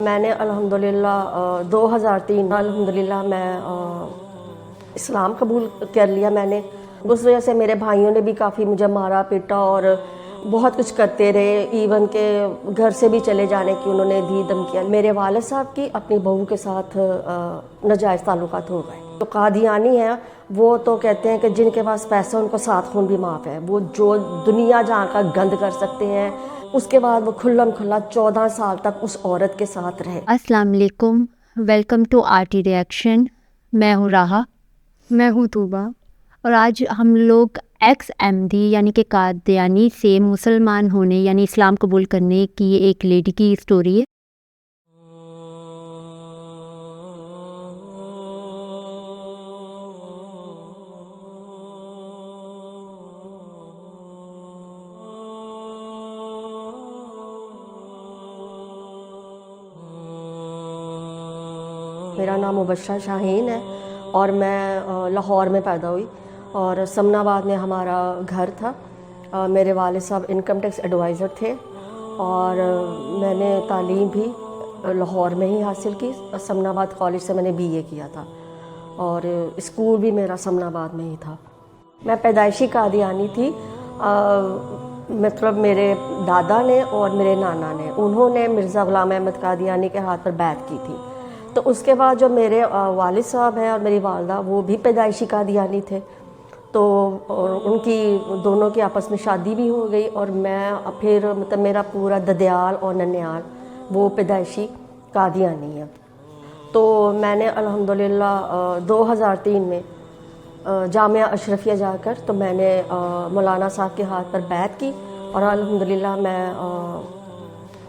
میں نے الحمدللہ 2003 الحمدللہ میں اسلام قبول کر لیا میں نے. اس وجہ سے میرے بھائیوں نے بھی کافی مجھے مارا پیٹا اور بہت کچھ کرتے رہے، ایون کہ گھر سے بھی چلے جانے کی انہوں نے دی دھمکیاں. میرے والد صاحب کی اپنی بہو کے ساتھ ناجائز تعلقات ہو گئے. جو قادیانی ہیں وہ تو کہتے ہیں کہ جن کے پاس پیسہ ان کو 7 خون بھی معاف ہے. وہ جو دنیا جہاں کا گند کر سکتے ہیں. اس کے بعد وہ کھلم کھلا 14 سال تک اس عورت کے ساتھ رہے. السلام علیکم، ویلکم ٹو آرٹی ریئیکشن. میں ہوں راحہ. میں ہوں طوبہ. اور آج ہم لوگ ایکس احمدی یعنی کہ قادیانی سے مسلمان ہونے یعنی اسلام قبول کرنے کی ایک لیڈی کی سٹوری ہے. میرا نام مبشرہ شاہین ہے اور میں لاہور میں پیدا ہوئی اور سمن آباد میں ہمارا گھر تھا. میرے والد صاحب انکم ٹیکس ایڈوائزر تھے اور میں نے تعلیم بھی لاہور میں ہی حاصل کی. سمن آباد کالج سے میں نے BA کیا تھا اور اسکول بھی میرا سمن آباد میں ہی تھا. میں پیدائشی قادیانی تھی. مطلب میرے دادا نے اور میرے نانا نے انہوں نے مرزا غلام احمد قادیانی کے ہاتھ پر بیعت کی تھی. تو اس کے بعد جو میرے والد صاحب ہیں اور میری والدہ وہ بھی پیدائشی قادیانی تھے. تو ان کی دونوں کی آپس میں شادی بھی ہو گئی اور میں پھر مطلب میرا پورا ددیال اور ننیال وہ پیدائشی قادیانی ہے. تو میں نے الحمدللہ 2003 میں جامعہ اشرفیہ جا کر تو میں نے مولانا صاحب کے ہاتھ پر بیعت کی اور الحمدللہ میں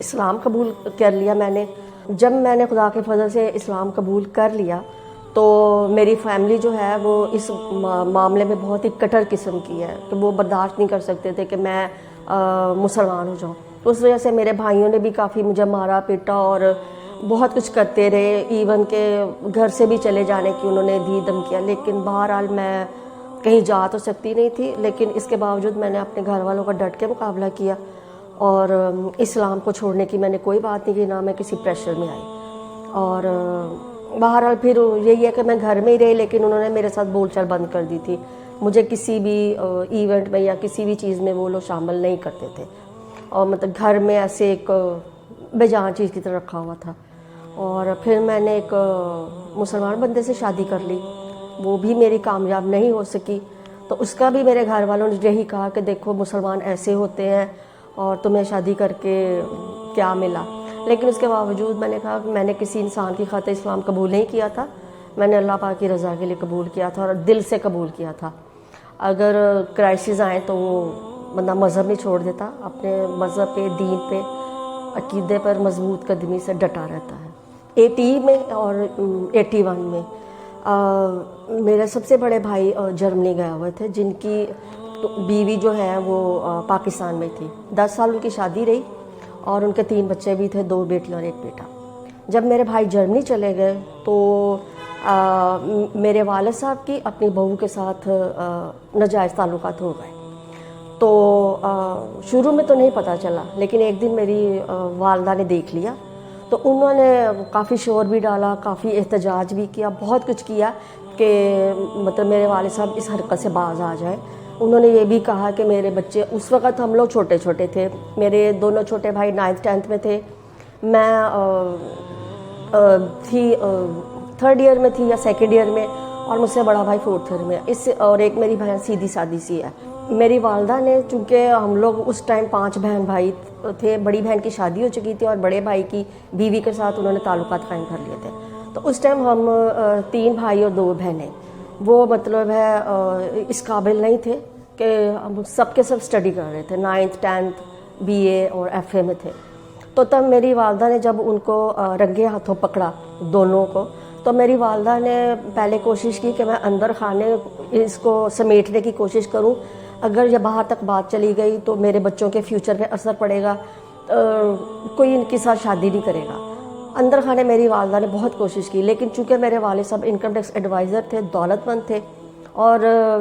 اسلام قبول کر لیا میں نے. جب میں نے خدا کے فضل سے اسلام قبول کر لیا تو میری فیملی جو ہے وہ اس معاملے میں بہت ہی کٹر قسم کی ہے کہ وہ برداشت نہیں کر سکتے تھے کہ میں مسلمان ہو جاؤں. اس وجہ سے میرے بھائیوں نے بھی کافی مجھے مارا پیٹا اور بہت کچھ کرتے رہے، ایون کہ گھر سے بھی چلے جانے کی انہوں نے دی دھمکیاں. لیکن بہرحال میں کہیں جا تو سکتی نہیں تھی، لیکن اس کے باوجود میں نے اپنے گھر والوں کا ڈٹ کے مقابلہ کیا اور اسلام کو چھوڑنے کی میں نے کوئی بات نہیں کی، نہ میں کسی پریشر میں آئی. اور بہرحال پھر یہی ہے کہ میں گھر میں ہی رہی، لیکن انہوں نے میرے ساتھ بول چال بند کر دی تھی. مجھے کسی بھی ایونٹ میں یا کسی بھی چیز میں وہ لوگ شامل نہیں کرتے تھے اور مطلب گھر میں ایسے ایک بے جان چیز کی طرح رکھا ہوا تھا. اور پھر میں نے ایک مسلمان بندے سے شادی کر لی، وہ بھی میری کامیاب نہیں ہو سکی. تو اس کا بھی میرے گھر والوں نے یہی کہا کہ دیکھو مسلمان ایسے ہوتے ہیں اور تمہیں شادی کر کے کیا ملا. لیکن اس کے باوجود میں نے کہا کہ میں نے کسی انسان کی خاطر اسلام قبول نہیں کیا تھا، میں نے اللہ پاک کی رضا کے لیے قبول کیا تھا اور دل سے قبول کیا تھا. اگر کرائسس آئیں تو وہ بندہ مذہب نہیں چھوڑ دیتا، اپنے مذہب پہ، دین پہ، عقیدے پر مضبوط قدمی سے ڈٹا رہتا ہے. 80 میں اور 81 میں میرے سب سے بڑے بھائی جرمنی گئے ہوئے تھے، جن کی بیوی جو ہے وہ پاکستان میں تھی. 10 سال ان کی شادی رہی اور ان کے 3 بچے بھی تھے، 2 بیٹیاں اور 1 بیٹا. جب میرے بھائی جرمنی چلے گئے تو میرے والد صاحب کی اپنی بہو کے ساتھ ناجائز تعلقات ہو گئے. تو شروع میں تو نہیں پتہ چلا، لیکن ایک دن میری والدہ نے دیکھ لیا تو انہوں نے کافی شور بھی ڈالا، کافی احتجاج بھی کیا، بہت کچھ کیا کہ مطلب میرے والد صاحب اس حرکت سے باز آ جائیں. انہوں نے یہ بھی کہا کہ میرے بچے، اس وقت ہم لوگ چھوٹے چھوٹے تھے، میرے دونوں چھوٹے بھائی 9th 10th میں تھے، میں تھی 3rd ایئر میں تھی یا 2nd ایئر میں، اور مجھ سے بڑا بھائی 4th ایئر میں. اور ایک میری بہن سیدھی سادی سی ہے. میری والدہ نے، چونکہ ہم لوگ اس ٹائم 5 بہن بھائی تھے، بڑی بہن کی شادی ہو چکی تھی اور بڑے بھائی کی بیوی کے ساتھ انہوں نے تعلقات قائم کر لیے تھے. تو اس ٹائم ہم 3 بھائی اور 2 بہنیں، وہ مطلب ہے اس قابل نہیں تھے کہ ہم سب کے سب اسٹڈی کر رہے تھے، 9th 10th BA اور FA میں تھے. تو تب میری والدہ نے جب ان کو رنگے ہاتھوں پکڑا دونوں کو، تو میری والدہ نے پہلے کوشش کی کہ میں اندر خانے اس کو سمیٹنے کی کوشش کروں، اگر یہ باہر تک بات چلی گئی تو میرے بچوں کے فیوچر پہ اثر پڑے گا، کوئی ان کے ساتھ شادی نہیں کرے گا. اندر خانے میری والدہ نے بہت کوشش کی، لیکن چونکہ میرے والد صاحب انکم ٹیکس ایڈوائزر تھے، دولت مند تھے، اور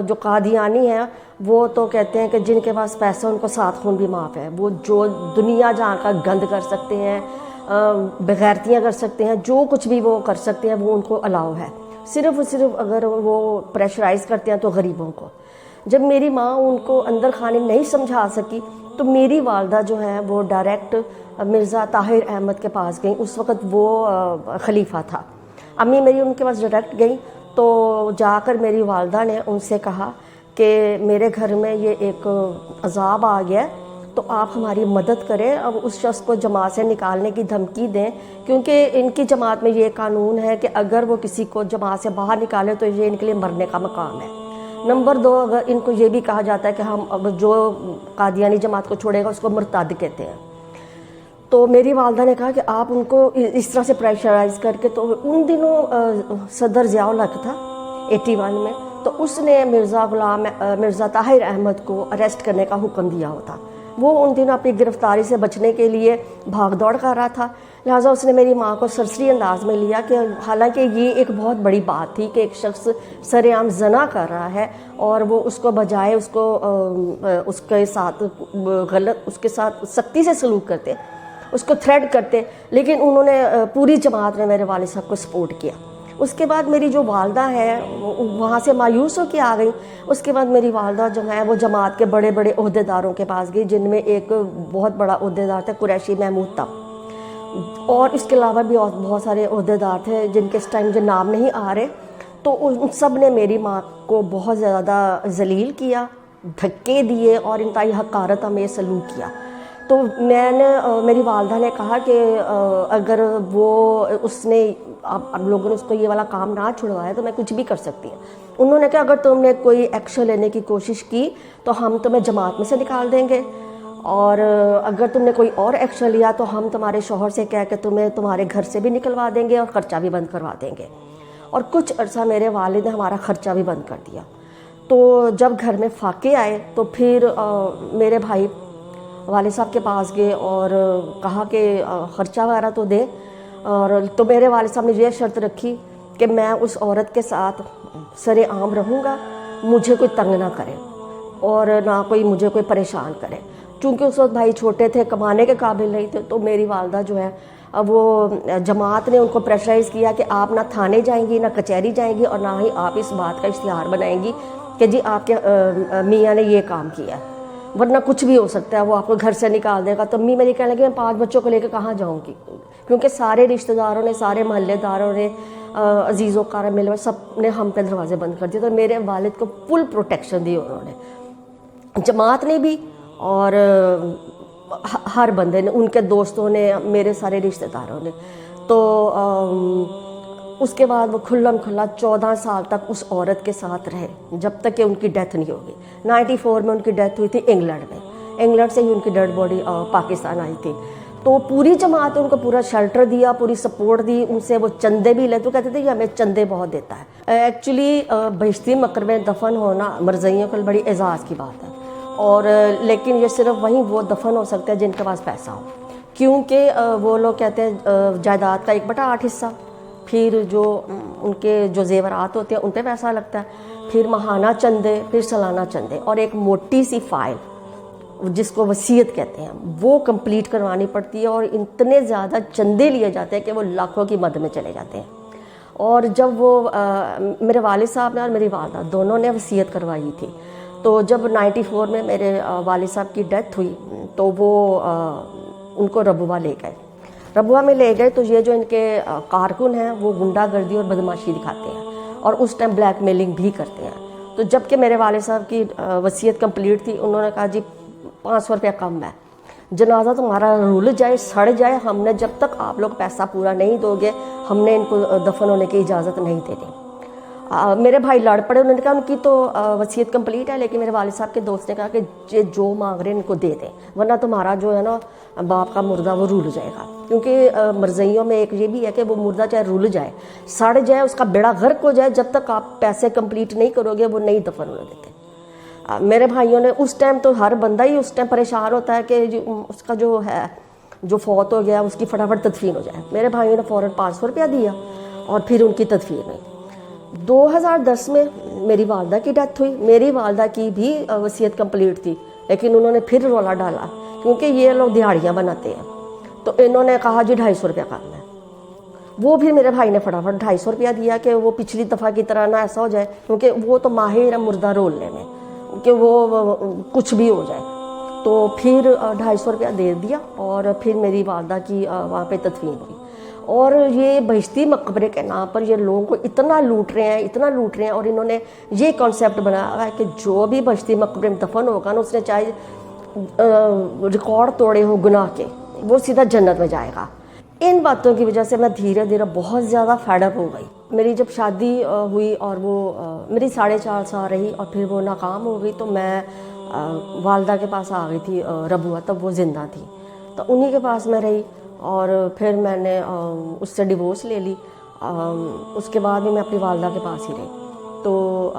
جو قادیانی ہیں وہ تو کہتے ہیں کہ جن کے پاس پیسہ ان کو 7 خون بھی معاف ہے. وہ جو دنیا جہاں کا گند کر سکتے ہیں، بغیرتیاں کر سکتے ہیں, جو کچھ بھی وہ کر سکتے ہیں وہ ان کو الاؤ ہے. صرف اگر وہ پریشرائز کرتے ہیں تو غریبوں کو. جب میری ماں ان کو اندر خانے نہیں سمجھا سکی تو میری والدہ جو ہے وہ ڈائریکٹ مرزا طاہر احمد کے پاس گئیں. اس وقت وہ خلیفہ تھا. امی میری ان کے پاس ڈائریکٹ گئیں تو جا کر میری والدہ نے ان سے کہا کہ میرے گھر میں یہ ایک عذاب آ گیا ہے تو آپ ہماری مدد کریں. اب اس شخص کو جماعت سے نکالنے کی دھمکی دیں, کیونکہ ان کی جماعت میں یہ قانون ہے کہ اگر وہ کسی کو جماعت سے باہر نکالے تو یہ ان کے لیے مرنے کا مقام ہے. نمبر 2, اگر ان کو یہ بھی کہا جاتا ہے کہ ہم اگر جو قادیانی جماعت کو چھوڑے گا اس کو مرتد کہتے ہیں. تو میری والدہ نے کہا کہ آپ ان کو اس طرح سے پریشرائز کر کے, تو ان دنوں صدر ضیاء الحق تھا 81 میں, تو اس نے مرزا طاہر احمد کو اریسٹ کرنے کا حکم دیا ہوتا. وہ ان دنوں اپنی گرفتاری سے بچنے کے لیے بھاگ دوڑ کر رہا تھا, لہٰذا اس نے میری ماں کو سرسری انداز میں لیا کہ حالانکہ یہ ایک بہت بڑی بات تھی کہ ایک شخص سر عام زنا کر رہا ہے اور وہ اس کو بجائے اس کے ساتھ اس کے ساتھ سختی سے سلوک کرتے, اس کو تھریٹ کرتے, لیکن انہوں نے پوری جماعت نے میرے والد صاحب کو سپورٹ کیا. اس کے بعد میری جو والدہ ہے وہاں سے مایوس ہو کے آ گئی. اس کے بعد میری والدہ جو ہے وہ جماعت کے بڑے بڑے عہدیداروں کے پاس گئی, جن میں ایک بہت بڑا عہدیدار تھا قریشی محمود تھا, اور اس کے علاوہ بھی اور بہت سارے عہدیدار تھے جن کے اس ٹائم جو نام نہیں آ رہے. تو ان سب نے میری ماں کو بہت زیادہ ذلیل کیا, دھکے دیے اور انتہائی حقارت ہمیں سلوک کیا. تو میری والدہ نے کہا کہ اگر اس نے اب لوگوں نے اس کو یہ والا کام نہ چھڑوایا تو میں کچھ بھی کر سکتی ہوں. انہوں نے کہا اگر تم نے کوئی ایکشن لینے کی کوشش کی تو ہم تمہیں جماعت میں سے نکال دیں گے, اور اگر تم نے کوئی اور ایکشن لیا تو ہم تمہارے شوہر سے کہہ کے تمہیں تمہارے گھر سے بھی نکلوا دیں گے اور خرچہ بھی بند کروا دیں گے. اور کچھ عرصہ میرے والد نے ہمارا خرچہ بھی بند کر دیا. تو جب گھر میں فاقے آئے تو پھر میرے بھائی والد صاحب کے پاس گئے اور کہا کہ خرچہ وغیرہ تو دیں, اور تو میرے والد صاحب نے یہ شرط رکھی کہ میں اس عورت کے ساتھ سر عام رہوں گا, مجھے کوئی تنگ نہ کرے اور نہ کوئی مجھے کوئی پریشان کرے. چونکہ اس وقت بھائی چھوٹے تھے, کمانے کے قابل نہیں تھے, تو میری والدہ جو ہے وہ جماعت نے ان کو پریشرائز کیا کہ آپ نہ تھانے جائیں گی نہ کچہری جائیں گی اور نہ ہی آپ اس بات کا اشتہار بنائیں گی کہ جی آپ کے میاں نے یہ کام کیا ہے, ورنہ کچھ بھی ہو سکتا ہے, وہ آپ کو گھر سے نکال دے گا. تو امی میری کہنے لگی میں 5 بچوں کو لے کے کہاں جاؤں گی, کیونکہ سارے رشتہ داروں نے, سارے محلے داروں نے, عزیز و اقارب مل سب نے ہم پہ دروازے بند کر دیے. تو میرے والد کو فل پروٹیکشن دی انہوں نے, جماعت نے بھی اور ہر بندے نے, ان کے دوستوں نے, میرے سارے رشتہ داروں نے. تو اس کے بعد وہ کھلم کھلا 14 سال تک اس عورت کے ساتھ رہے جب تک کہ ان کی ڈیتھ نہیں ہوگی. 94 میں ان کی ڈیتھ ہوئی تھی انگلینڈ میں, انگلینڈ سے ہی ان کی ڈیڈ باڈی پاکستان آئی تھی. تو پوری جماعت ان کو پورا شیلٹر دیا, پوری سپورٹ دی, ان سے وہ چندے بھی لے, تو کہتے تھے کہ ہمیں چندے بہت دیتا ہے. ایکچولی بہشتی مقر میں دفن ہونا مرزائیوں کے بڑی اعزاز کی بات ہے, اور لیکن یہ صرف وہیں وہ دفن ہو سکتے ہیں جن کے پاس پیسہ ہو, کیونکہ وہ لوگ کہتے ہیں جائیداد کا 1/8 حصہ, پھر جو ان کے جو زیورات ہوتے ہیں ان پہ پیسہ لگتا ہے, پھر ماہانہ چندے, پھر سالانہ چندے, اور ایک موٹی سی فائل جس کو وصیت کہتے ہیں وہ کمپلیٹ کروانی پڑتی ہے, اور اتنے زیادہ چندے لیے جاتے ہیں کہ وہ لاکھوں کی مد میں چلے جاتے ہیں. اور جب وہ میرے والد صاحب نے اور میری والدہ دونوں نے وصیت کروائی تھی, تو جب 94 میں میرے والد صاحب کی ڈیتھ ہوئی تو وہ ان کو ربوہ لے گئے. ربوہ میں لے گئے تو یہ جو ان کے کارکن ہیں وہ غنڈہ گردی اور بدماشی دکھاتے ہیں اور اس ٹائم بلیک میلنگ بھی کرتے ہیں. تو جب کہ میرے والد صاحب کی وصیت کمپلیٹ تھی, انہوں نے کہا جی 500 روپیہ کم ہے, جنازہ تمہارا رول جائے, سڑ جائے, ہم نے جب تک آپ لوگ پیسہ پورا نہیں دو گے ہم نے ان کو دفن ہونے کی اجازت نہیں دینی. میرے بھائی لڑ پڑے, انہوں نے کہا ان کی تو وصیت کمپلیٹ ہے, لیکن میرے والد صاحب کے دوست نے کہا کہ جو مانگ رہے ہیں ان کو دے دیں, ورنہ تمہارا جو ہے نا باپ کا مردہ وہ رول جائے گا. کیونکہ مرزائیوں میں ایک یہ بھی ہے کہ وہ مردہ چاہے رول جائے, سڑ جائے, اس کا بیڑا غرق ہو جائے, جب تک آپ پیسے کمپلیٹ نہیں کرو گے وہ نہیں دفن ہونے دیتے. میرے بھائیوں نے اس ٹائم, تو ہر بندہ ہی اس ٹائم پریشان ہوتا ہے کہ اس کا جو ہے جو فوت ہو گیا اس کی فٹافٹ تدفین ہو جائے. میرے بھائیوں نے فوراً 500 روپیہ دیا اور پھر ان کی تدفین ہوئی. 2010 میں میری والدہ کی ڈیتھ ہوئی. میری والدہ کی بھی وصیت کمپلیٹ تھی, لیکن انہوں نے پھر رولا ڈالا کیونکہ یہ لوگ دہاڑیاں بناتے ہیں. تو انہوں نے کہا جی 250 روپیہ کرنا ہے. وہ بھی میرے بھائی نے فٹافٹ 250 روپیہ دیا کہ وہ پچھلی دفعہ کی طرح نہ ایسا ہو جائے، کیونکہ وہ تو ماہر ہے مردہ رولنے میں کہ وہ کچھ بھی ہو جائے. تو پھر 250 روپیہ دے دیا اور پھر میری والدہ کی وہاں پہ تدفین ہوئی. اور یہ بہشتی مقبرے کے نام پر یہ لوگوں کو اتنا لوٹ رہے ہیں، اتنا لوٹ رہے ہیں. اور انہوں نے یہ کانسیپٹ بنایا ہے کہ جو بھی بہشتی مقبرے میں دفن ہوگا نا، اس نے چاہے ریکارڈ توڑے ہوں گناہ کے، وہ سیدھا جنت میں جائے گا. ان باتوں کی وجہ سے میں دھیرے دھیرے بہت زیادہ فیڈ اپ ہو گئی. میری جب شادی ہوئی اور وہ میری 4.5 سال رہی اور پھر وہ ناکام ہو گئی، تو میں والدہ کے پاس آ گئی تھی. ربوہ تب وہ زندہ تھی، تو انہی کے پاس میں رہی. اور پھر میں نے اس سے ڈیورس لے لی. اس کے بعد بھی میں اپنی والدہ کے پاس ہی رہی. تو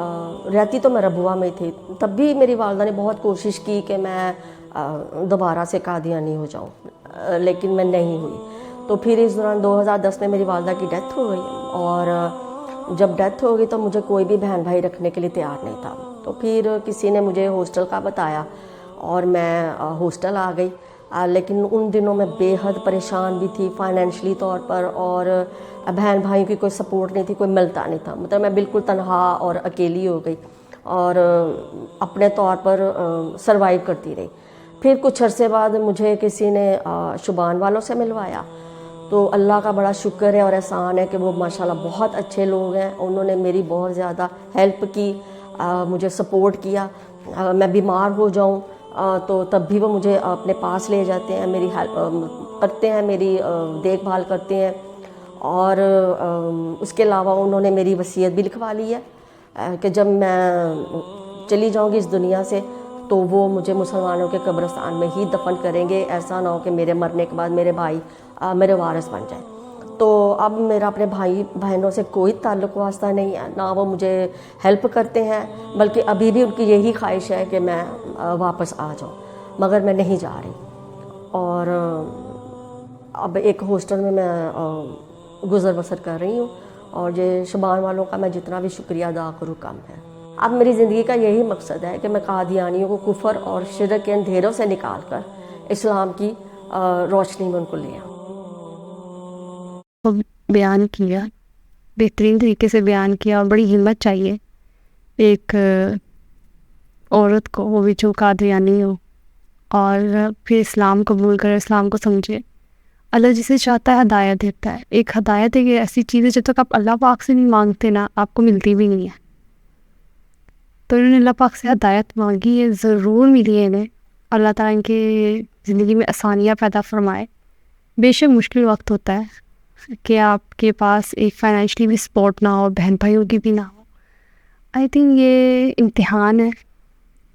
رہتی تو میں ربوہ میں ہی تھی. تب بھی میری والدہ نے بہت کوشش کی کہ میں دوبارہ سے قادیانی ہو جاؤں، لیکن میں نہیں ہوئی. تو پھر اس دوران 2010 میں میری والدہ کی ڈیتھ ہو گئی. اور جب ڈیتھ ہو گئی تو مجھے کوئی بھی بہن بھائی رکھنے کے لیے تیار نہیں تھا. تو پھر کسی نے مجھے ہاسٹل کا بتایا اور میں ہاسٹل آ گئی. لیکن ان دنوں میں بے حد پریشان بھی تھی فائنینشلی طور پر، اور بہن بھائیوں کی کوئی سپورٹ نہیں تھی، کوئی ملتا نہیں تھا. مطلب میں بالکل تنہا اور اکیلی ہو گئی اور اپنے طور پر سروائیو کرتی رہی. پھر کچھ عرصے بعد مجھے کسی نے شبان والوں سے ملوایا. تو اللہ کا بڑا شکر ہے اور احسان ہے کہ وہ ماشاءاللہ بہت اچھے لوگ ہیں. انہوں نے میری بہت زیادہ ہیلپ کی، مجھے سپورٹ کیا. میں بیمار ہو جاؤں تو تب بھی وہ مجھے اپنے پاس لے جاتے ہیں، میری ہیلپ کرتے ہیں، میری دیکھ بھال کرتے ہیں. اور اس کے علاوہ انہوں نے میری وصیت بھی لکھوا لی ہے کہ جب میں چلی جاؤں گی اس دنیا سے تو وہ مجھے مسلمانوں کے قبرستان میں ہی دفن کریں گے. ایسا نہ ہو کہ میرے مرنے کے بعد میرے بھائی میرے وارث بن جائیں. تو اب میرا اپنے بھائی بہنوں سے کوئی تعلق واسطہ نہیں ہے، نہ وہ مجھے ہیلپ کرتے ہیں، بلکہ ابھی بھی ان کی یہی خواہش ہے کہ میں واپس آ جاؤں، مگر میں نہیں جا رہی. اور اب ایک ہاسٹل میں گزر بسر کر رہی ہوں. اور یہ شبان والوں کا میں جتنا بھی شکریہ ادا کروں کم ہے. اب میری زندگی کا یہی مقصد ہے کہ میں قادیانیوں کو کفر اور شرک کے اندھیروں سے نکال کر اسلام کی روشنی میں ان کو لے آؤں. بیان کیا، بہترین طریقے سے بیان کیا. اور بڑی ہمت چاہیے ایک عورت کو، وہ بھی جو قادیانی ہو، اور پھر اسلام قبول کرے، اسلام کو سمجھے. اللہ جسے چاہتا ہے ہدایت دیتا ہے. ایک ہدایت ہے کہ ایسی چیزیں جب تک آپ اللہ پاک سے نہیں مانگتے نا، آپ کو ملتی بھی نہیں ہے. تو انہوں نے اللہ پاک سے ہدایت مانگی ہے، ضرور ملی ہے انہیں. اللہ تعالیٰ ان کے زندگی میں آسانیاں پیدا فرمائے. بے شک مشکل وقت ہوتا ہے کہ آپ کے پاس ایک فائنینشلی بھی سپورٹ نہ ہو، بہن بھائیوں کی بھی نہ ہو. آئی تھنک یہ امتحان ہے،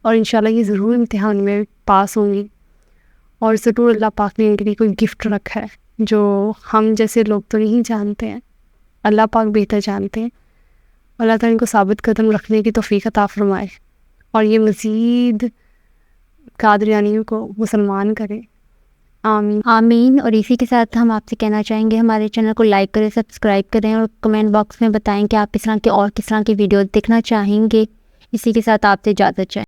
اور انشاءاللہ یہ ضرور امتحان میں پاس ہوں گی. اور ضرور اللہ پاک نے ان کے لیے کوئی گفٹ رکھا ہے جو ہم جیسے لوگ تو نہیں جانتے ہیں، اللہ پاک بہتر جانتے ہیں. اللہ تعالیٰ ان کو ثابت قدم رکھنے کی توفیق عطا فرمائے، اور یہ مزید قادیانیوں کو مسلمان کرے. آمین آمین. اور اسی کے ساتھ ہم آپ سے کہنا چاہیں گے ہمارے چینل کو لائک کریں، سبسکرائب کریں، اور کمنٹ باکس میں بتائیں کہ آپ کس طرح کے اور کس طرح کی ویڈیوز دیکھنا چاہیں گے. اسی کے ساتھ آپ سے اجازت چاہیں.